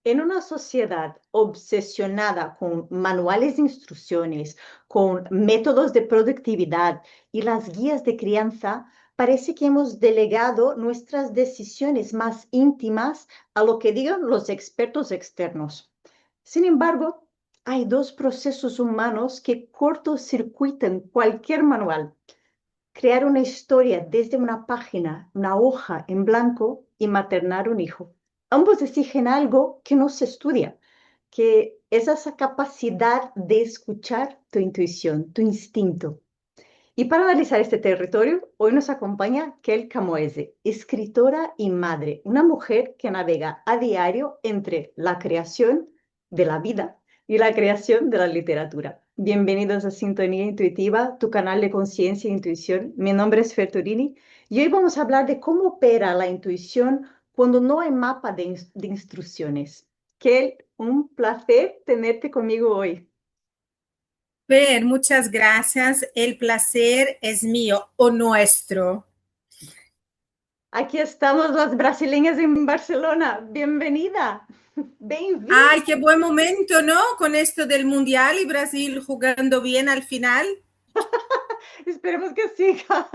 En una sociedad obsesionada con manuales de instrucciones, con métodos de productividad y las guías de crianza, parece que hemos delegado nuestras decisiones más íntimas a lo que digan los expertos externos. Sin embargo, hay dos procesos humanos que cortocircuitan cualquier manual: crear una historia desde una página, una hoja en blanco, y maternar un hijo. Ambos exigen algo que no se estudia, que es esa capacidad de escuchar tu intuición, tu instinto. Y para analizar este territorio, hoy nos acompaña Kel Camoese, escritora y madre, una mujer que navega a diario entre la creación de la vida y la creación de la literatura. Bienvenidos a Sintonía Intuitiva, tu canal de conciencia e intuición. Mi nombre es Ferturini y hoy vamos a hablar de cómo opera la intuición cuando no hay mapa de instrucciones. Kel, un placer tenerte conmigo hoy. Ver, muchas gracias. El placer es mío o nuestro. Aquí estamos las brasileñas en Barcelona. Bienvenida. Bem-vinda. Ay, qué buen momento, ¿no? Con esto del Mundial y Brasil jugando bien al final. Esperemos que siga.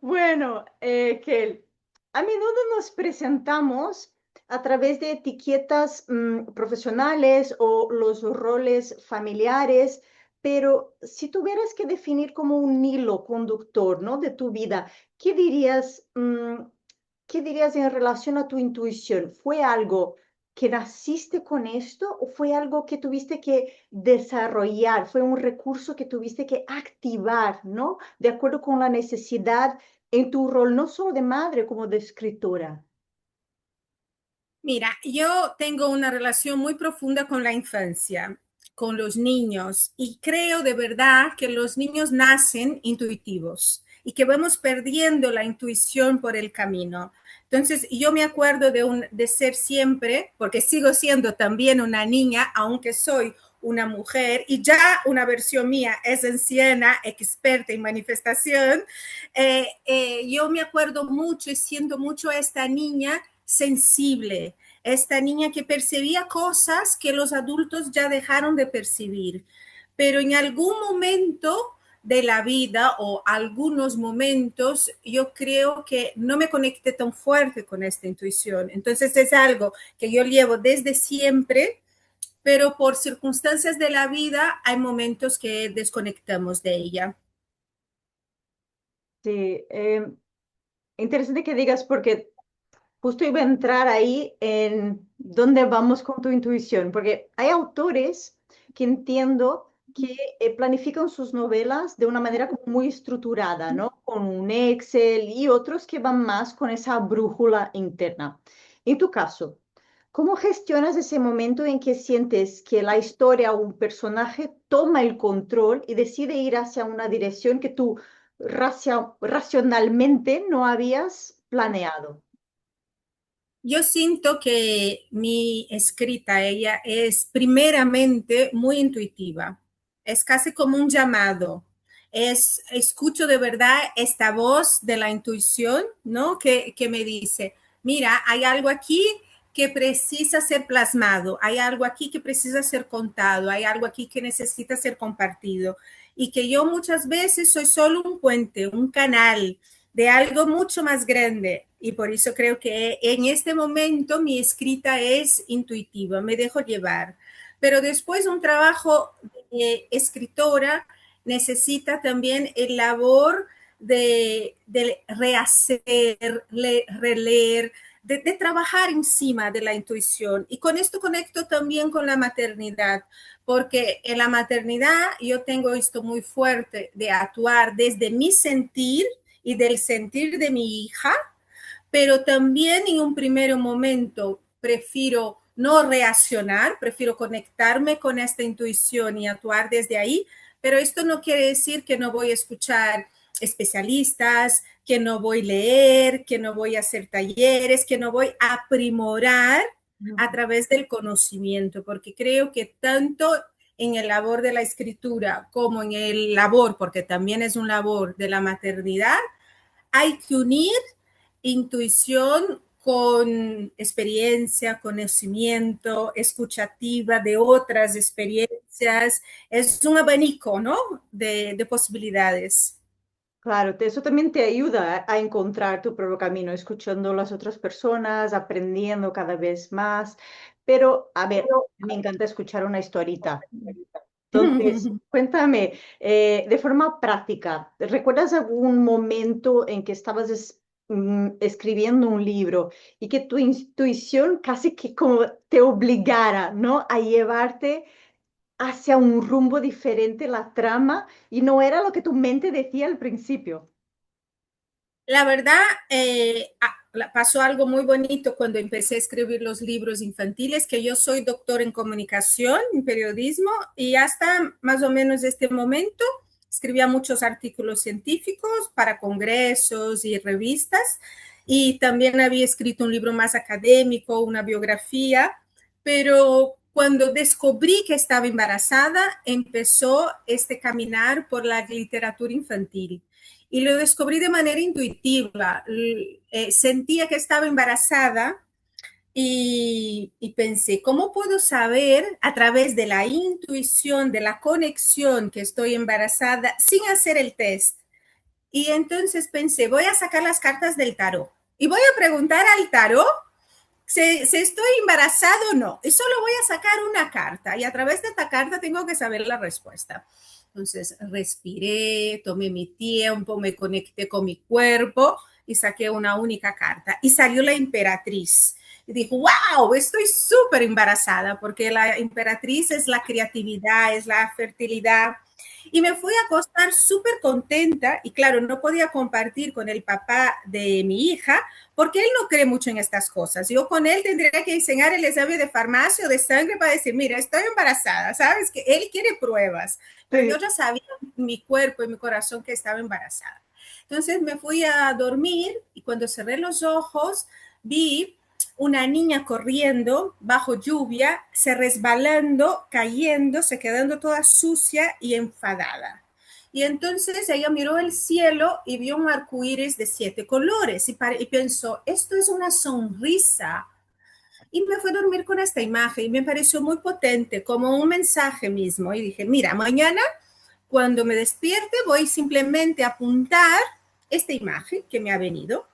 Bueno, Kel, a menudo nos presentamos a través de etiquetas profesionales o los roles familiares, pero si tuvieras que definir como un hilo conductor, ¿no?, de tu vida, ¿qué dirías, qué dirías en relación a tu intuición? ¿Fue algo que naciste con esto o fue algo que tuviste que desarrollar? ¿Fue un recurso que tuviste que activar, ¿no?, de acuerdo con la necesidad en tu rol, no solo de madre, como de escritora? Mira, yo tengo una relación muy profunda con la infancia, con los niños, y creo de verdad que los niños nacen intuitivos y que vamos perdiendo la intuición por el camino. Entonces, yo me acuerdo de ser siempre, porque sigo siendo también una niña, aunque soy una mujer y ya una versión mía es anciana, experta en manifestación. Yo me acuerdo mucho y siento mucho a esta niña sensible, esta niña que percibía cosas que los adultos ya dejaron de percibir, pero en algún momento de la vida o algunos momentos yo creo que no me conecté tan fuerte con esta intuición. Entonces es algo que yo llevo desde siempre, pero por circunstancias de la vida hay momentos que desconectamos de ella. Sí, interesante que digas porque justo iba a entrar ahí en dónde vamos con tu intuición, porque hay autores que entiendo que planifican sus novelas de una manera como muy estructurada, ¿no? Con un Excel, y otros que van más con esa brújula interna. En tu caso, ¿cómo gestionas ese momento en que sientes que la historia o un personaje toma el control y decide ir hacia una dirección que tú racionalmente no habías planeado? Yo siento que mi escrita, ella es primeramente muy intuitiva, es casi como un llamado, escucho de verdad esta voz de la intuición, ¿no? Que me dice, mira, hay algo aquí que precisa ser plasmado, hay algo aquí que precisa ser contado, hay algo aquí que necesita ser compartido y que yo muchas veces soy solo un puente, un canal de algo mucho más grande. Y por eso creo que en este momento mi escrita es intuitiva, me dejo llevar. Pero después un trabajo de escritora necesita también el labor de rehacer, releer, de trabajar encima de la intuición. Y con esto conecto también con la maternidad, porque en la maternidad yo tengo esto muy fuerte de actuar desde mi sentir y del sentir de mi hija, pero también en un primer momento prefiero no reaccionar, prefiero conectarme con esta intuición y actuar desde ahí, pero esto no quiere decir que no voy a escuchar especialistas, que no voy a leer, que no voy a hacer talleres, que no voy a aprimorar a través del conocimiento, porque creo que tanto en el labor de la escritura como en el labor, porque también es un labor de la maternidad, hay que unir intuición con experiencia, conocimiento, escuchativa de otras experiencias. Es un abanico, ¿no? De posibilidades. Claro, eso también te ayuda a encontrar tu propio camino, escuchando a las otras personas, aprendiendo cada vez más. Pero, a ver, me encanta escuchar una historita. Entonces, cuéntame, de forma práctica, ¿recuerdas algún momento en que estabas escribiendo un libro y que tu intuición casi que como te obligara, ¿no? A llevarte hacia un rumbo diferente la trama y no era lo que tu mente decía al principio? La verdad, pasó algo muy bonito cuando empecé a escribir los libros infantiles, que yo soy doctor en comunicación, en periodismo, y hasta más o menos este momento escribía muchos artículos científicos para congresos y revistas, y también había escrito un libro más académico, una biografía, pero cuando descubrí que estaba embarazada, empezó este caminar por la literatura infantil y lo descubrí de manera intuitiva. Sentía que estaba embarazada y pensé, ¿cómo puedo saber a través de la intuición, de la conexión que estoy embarazada sin hacer el test? Y entonces pensé, voy a sacar las cartas del tarot y voy a preguntar al tarot si estoy embarazada o no. Y solo voy a sacar una carta y a través de esta carta tengo que saber la respuesta. Entonces respiré, tomé mi tiempo, me conecté con mi cuerpo y saqué una única carta. Y salió la emperatriz. Y dijo, wow, estoy súper embarazada porque la emperatriz es la creatividad, es la fertilidad. Y me fui a acostar súper contenta y claro, no podía compartir con el papá de mi hija porque él no cree mucho en estas cosas. Yo con él tendría que enseñar el examen de farmacia o de sangre para decir, mira, estoy embarazada, ¿sabes? Que él quiere pruebas, pero yo Sí. ya sabía en mi cuerpo y mi corazón que estaba embarazada. Entonces me fui a dormir y cuando cerré los ojos vi una niña corriendo bajo lluvia, se resbalando, cayendo, se quedando toda sucia y enfadada. Y entonces ella miró el cielo y vio un arco iris de 7 colores y pensó, esto es una sonrisa. Y me fue a dormir con esta imagen y me pareció muy potente, como un mensaje mismo. Y dije, mira, mañana cuando me despierte voy simplemente a apuntar esta imagen que me ha venido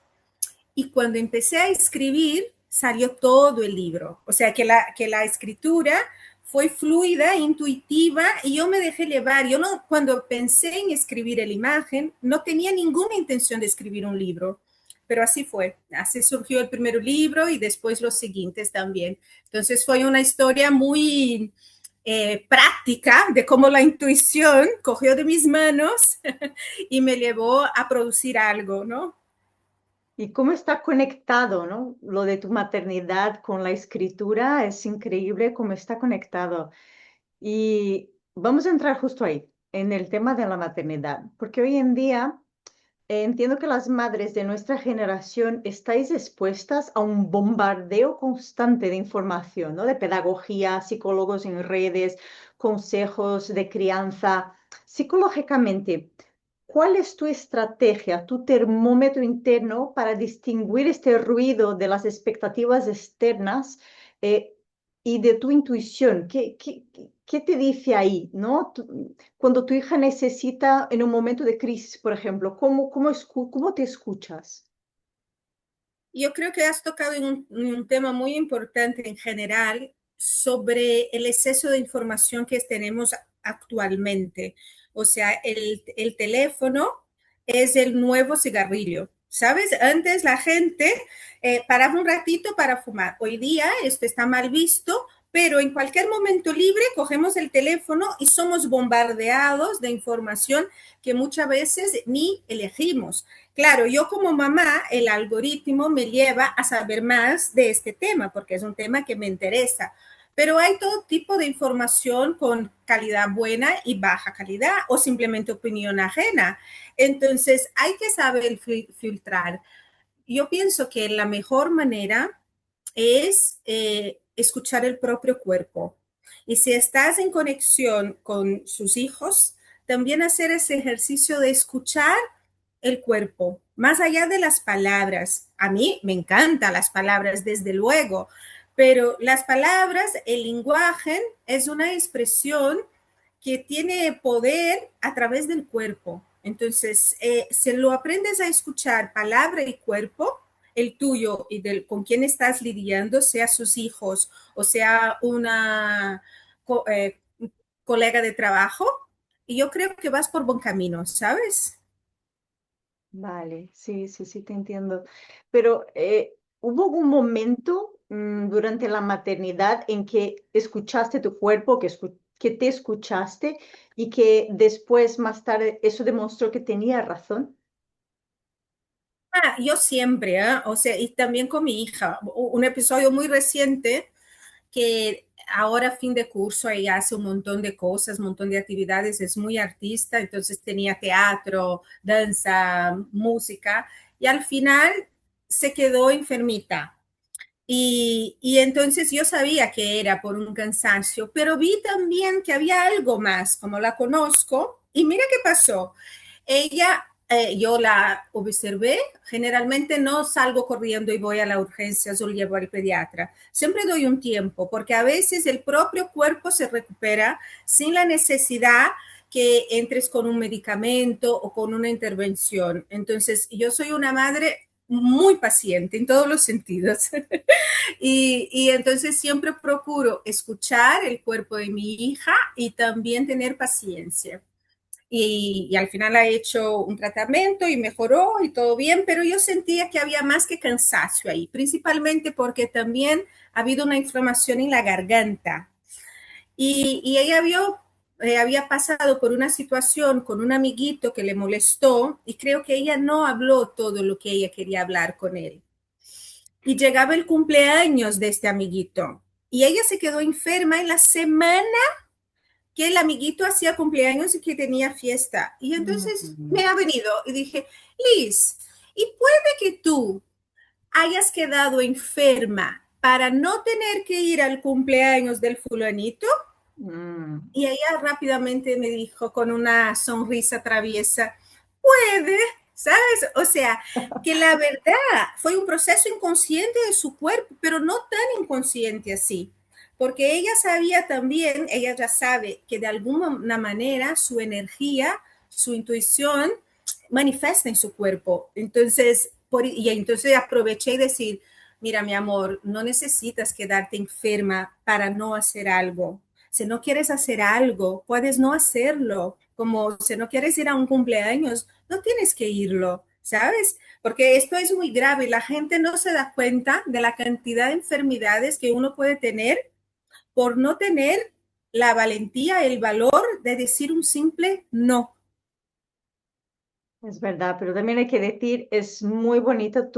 y cuando empecé a escribir salió todo el libro. O sea, que la escritura fue fluida, intuitiva y yo me dejé llevar. Yo no, cuando pensé en escribir la imagen, no tenía ninguna intención de escribir un libro, pero así fue. Así surgió el primer libro y después los siguientes también. Entonces fue una historia muy práctica de cómo la intuición cogió de mis manos y me llevó a producir algo, ¿no? Y cómo está conectado, ¿no? Lo de tu maternidad con la escritura es increíble cómo está conectado. Y vamos a entrar justo ahí, en el tema de la maternidad, porque hoy en día entiendo que las madres de nuestra generación estáis expuestas a un bombardeo constante de información, ¿no? De pedagogía, psicólogos en redes, consejos de crianza. Psicológicamente, ¿cuál es tu estrategia, tu termómetro interno para distinguir este ruido de las expectativas externas eh, y de tu intuición? ¿Qué te dice ahí, ¿no? Cuando tu hija necesita en un momento de crisis, por ejemplo, ¿cómo te escuchas? Yo creo que has tocado en un tema muy importante en general sobre el exceso de información que tenemos actualmente. O sea, el teléfono es el nuevo cigarrillo. ¿Sabes? Antes la gente paraba un ratito para fumar. Hoy día esto está mal visto, pero en cualquier momento libre cogemos el teléfono y somos bombardeados de información que muchas veces ni elegimos. Claro, yo como mamá, el algoritmo me lleva a saber más de este tema, porque es un tema que me interesa. Pero hay todo tipo de información con calidad buena y baja calidad o simplemente opinión ajena. Entonces, hay que saber filtrar. Yo pienso que la mejor manera es escuchar el propio cuerpo. Y si estás en conexión con sus hijos, también hacer ese ejercicio de escuchar el cuerpo, más allá de las palabras. A mí me encantan las palabras, desde luego, pero las palabras, el lenguaje es una expresión que tiene poder a través del cuerpo. Entonces, si lo aprendes a escuchar palabra y cuerpo, el tuyo y del con quien estás lidiando, sea sus hijos o sea una colega de trabajo, y yo creo que vas por buen camino, ¿sabes? Vale, sí, sí, sí, te entiendo. Pero ¿hubo algún momento durante la maternidad en que escuchaste tu cuerpo, que te escuchaste y que después, más tarde, eso demostró que tenía razón? Yo siempre, o sea, y también con mi hija, un episodio muy reciente que ahora fin de curso ella hace un montón de cosas, un montón de actividades, es muy artista, entonces tenía teatro, danza, música, y al final se quedó enfermita. Y entonces yo sabía que era por un cansancio, pero vi también que había algo más, como la conozco, y mira qué pasó. Ella, yo la observé, generalmente no salgo corriendo y voy a la urgencia o llevo al pediatra. Siempre doy un tiempo, porque a veces el propio cuerpo se recupera sin la necesidad que entres con un medicamento o con una intervención. Entonces, yo soy una madre muy paciente en todos los sentidos. Y entonces siempre procuro escuchar el cuerpo de mi hija y también tener paciencia. Y al final ha hecho un tratamiento y mejoró y todo bien, pero yo sentía que había más que cansancio ahí, principalmente porque también ha habido una inflamación en la garganta. Y ella había pasado por una situación con un amiguito que le molestó y creo que ella no habló todo lo que ella quería hablar con él. Y llegaba el cumpleaños de este amiguito. Y ella se quedó enferma en la semana que el amiguito hacía cumpleaños y que tenía fiesta. Y entonces Mm. me ha venido y dije, Liz, ¿y puede que tú hayas quedado enferma para no tener que ir al cumpleaños del fulanito? Mm. Y ella rápidamente me dijo con una sonrisa traviesa, puede, ¿sabes? O sea, que la verdad fue un proceso inconsciente de su cuerpo, pero no tan inconsciente así, porque ella sabía también, ella ya sabe que de alguna manera su energía, su intuición manifiesta en su cuerpo. Entonces, y entonces aproveché y decir, mira, mi amor, no necesitas quedarte enferma para no hacer algo. Si no quieres hacer algo, puedes no hacerlo. Como si no quieres ir a un cumpleaños, no tienes que irlo, ¿sabes? Porque esto es muy grave. La gente no se da cuenta de la cantidad de enfermedades que uno puede tener por no tener la valentía, el valor de decir un simple no. Es verdad, pero también hay que decir, es muy bonita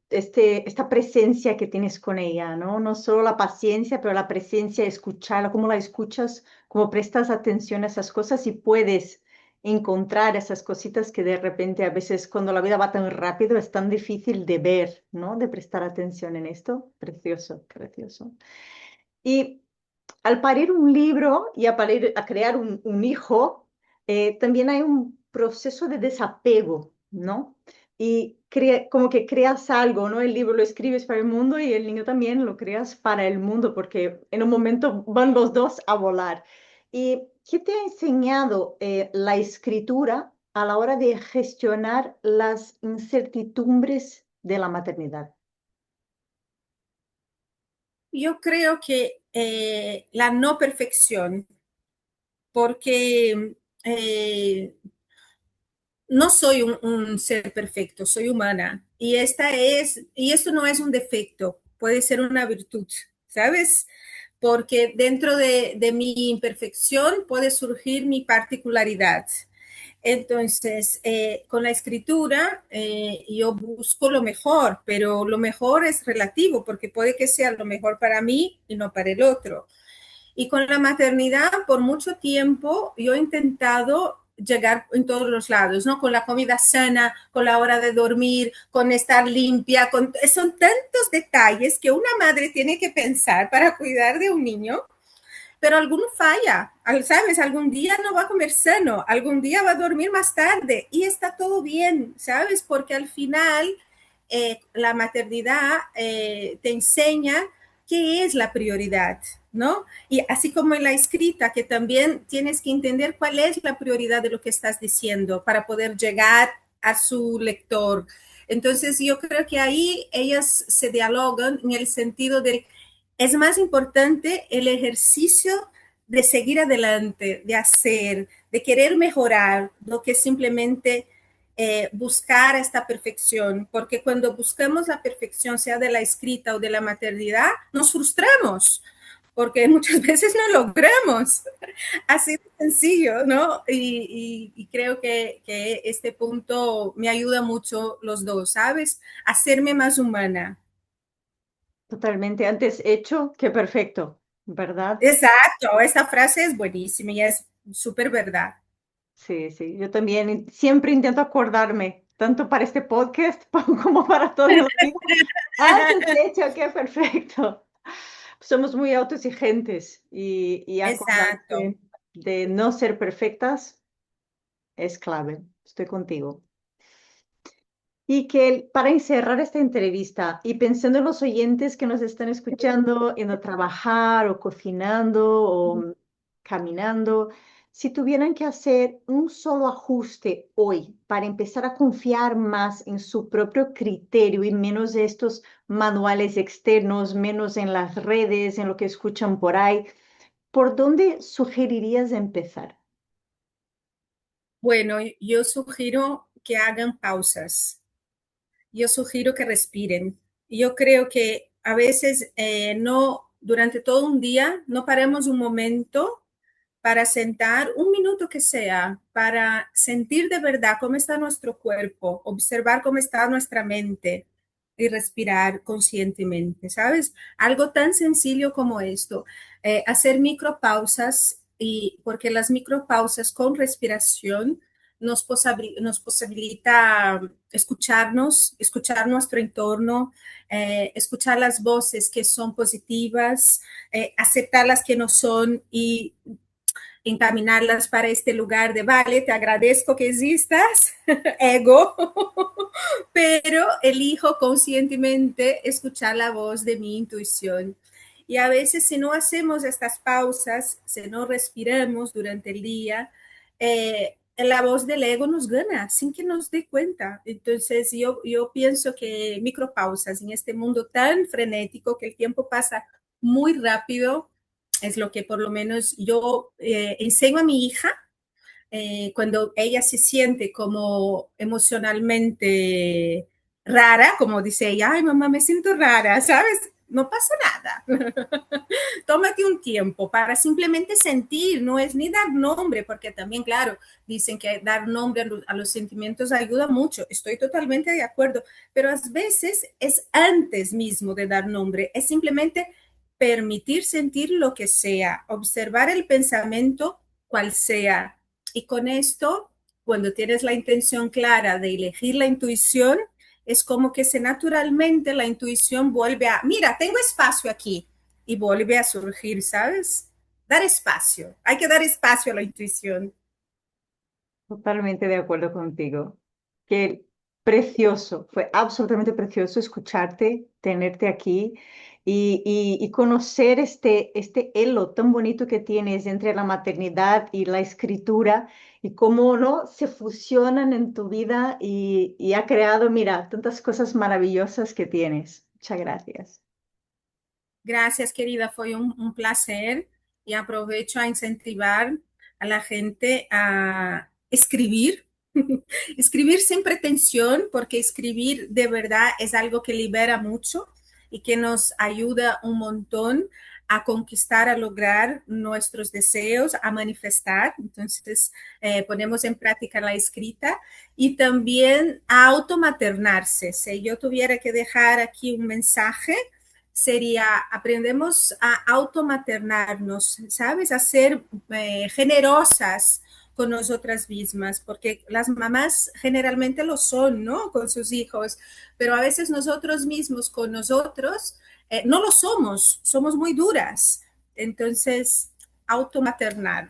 esta presencia que tienes con ella, ¿no? No solo la paciencia, pero la presencia, escucharla, cómo la escuchas, cómo prestas atención a esas cosas y puedes encontrar esas cositas que de repente a veces cuando la vida va tan rápido es tan difícil de ver, ¿no? De prestar atención en esto. Precioso, precioso. Y al parir un libro y a crear un hijo, también hay un proceso de desapego, ¿no? Y como que creas algo, ¿no? El libro lo escribes para el mundo y el niño también lo creas para el mundo, porque en un momento van los dos a volar. ¿Y qué te ha enseñado la escritura a la hora de gestionar las incertidumbres de la maternidad? Yo creo que la no perfección, porque no soy un ser perfecto, soy humana. Y esto no es un defecto, puede ser una virtud, ¿sabes? Porque dentro de mi imperfección puede surgir mi particularidad. Entonces, con la escritura yo busco lo mejor, pero lo mejor es relativo porque puede que sea lo mejor para mí y no para el otro. Y con la maternidad, por mucho tiempo, yo he intentado llegar en todos los lados, ¿no? Con la comida sana, con la hora de dormir, con estar limpia, son tantos detalles que una madre tiene que pensar para cuidar de un niño pero alguno falla, ¿sabes? Algún día no va a comer sano, algún día va a dormir más tarde y está todo bien, ¿sabes? Porque al final la maternidad te enseña qué es la prioridad, ¿no? Y así como en la escrita, que también tienes que entender cuál es la prioridad de lo que estás diciendo para poder llegar a su lector. Entonces, yo creo que ahí ellas se dialogan en el sentido de, es más importante el ejercicio de seguir adelante, de hacer, de querer mejorar, lo que simplemente buscar esta perfección, porque cuando buscamos la perfección, sea de la escrita o de la maternidad, nos frustramos, porque muchas veces no logramos. Así de sencillo, ¿no? Y creo que este punto me ayuda mucho los dos, ¿sabes? Hacerme más humana. Totalmente, antes hecho que perfecto, ¿verdad? Exacto, esta frase es buenísima y es súper verdad. Sí, sí, yo también siempre intento acordarme, tanto para este podcast como para toda la vida. Antes hecho que perfecto. Somos muy autoexigentes y Exacto. acordarse de no ser perfectas es clave. Estoy contigo. Y que para encerrar esta entrevista y pensando en los oyentes que nos están escuchando, en a trabajar o cocinando o caminando, si tuvieran que hacer un solo ajuste hoy para empezar a confiar más en su propio criterio y menos de estos manuales externos, menos en las redes, en lo que escuchan por ahí, ¿por dónde sugerirías empezar? Bueno, yo sugiero que hagan pausas. Yo sugiero que respiren. Yo creo que a veces no, durante todo un día, no paremos un momento para sentar un minuto que sea, para sentir de verdad cómo está nuestro cuerpo, observar cómo está nuestra mente y respirar conscientemente, ¿sabes? Algo tan sencillo como esto, hacer micropausas y porque las micropausas con respiración nos posibilita escucharnos, escuchar nuestro entorno, escuchar las voces que son positivas, aceptar las que no son y encaminarlas para este lugar de, vale, te agradezco que existas, ego, pero elijo conscientemente escuchar la voz de mi intuición. Y a veces si no hacemos estas pausas, si no respiramos durante el día, la voz del ego nos gana sin que nos dé cuenta. Entonces yo pienso que micropausas en este mundo tan frenético que el tiempo pasa muy rápido, es lo que por lo menos yo enseño a mi hija cuando ella se siente como emocionalmente rara, como dice ella, ay mamá, me siento rara, ¿sabes? No pasa nada. Tómate un tiempo para simplemente sentir, no es ni dar nombre, porque también, claro, dicen que dar nombre a los sentimientos ayuda mucho, estoy totalmente de acuerdo, pero a veces es antes mismo de dar nombre, es simplemente permitir sentir lo que sea, observar el pensamiento cual sea. Y con esto, cuando tienes la intención clara de elegir la intuición, es como que se naturalmente la intuición vuelve a, mira, tengo espacio aquí y vuelve a surgir, ¿sabes? Dar espacio, hay que dar espacio a la intuición. Totalmente de acuerdo contigo. Qué precioso, fue absolutamente precioso escucharte, tenerte aquí y conocer este hilo tan bonito que tienes entre la maternidad y la escritura y cómo no se fusionan en tu vida y ha creado, mira, tantas cosas maravillosas que tienes. Muchas gracias. Gracias, querida, fue un placer y aprovecho a incentivar a la gente a escribir, escribir sin pretensión, porque escribir de verdad es algo que libera mucho y que nos ayuda un montón a conquistar, a lograr nuestros deseos, a manifestar. Entonces, ponemos en práctica la escrita y también a automaternarse. Si yo tuviera que dejar aquí un mensaje, sería aprendemos a automaternarnos, ¿sabes? A ser generosas con nosotras mismas, porque las mamás generalmente lo son, ¿no? Con sus hijos, pero a veces nosotros mismos con nosotros no lo somos, somos muy duras. Entonces, automaternal.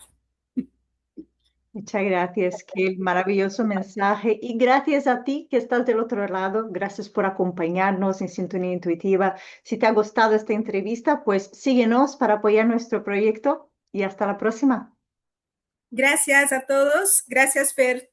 Muchas gracias, qué maravilloso mensaje. Y gracias a ti que estás del otro lado. Gracias por acompañarnos en Sintonía Intuitiva. Si te ha gustado esta entrevista, pues síguenos para apoyar nuestro proyecto y hasta la próxima. Gracias a todos. Gracias, Fer.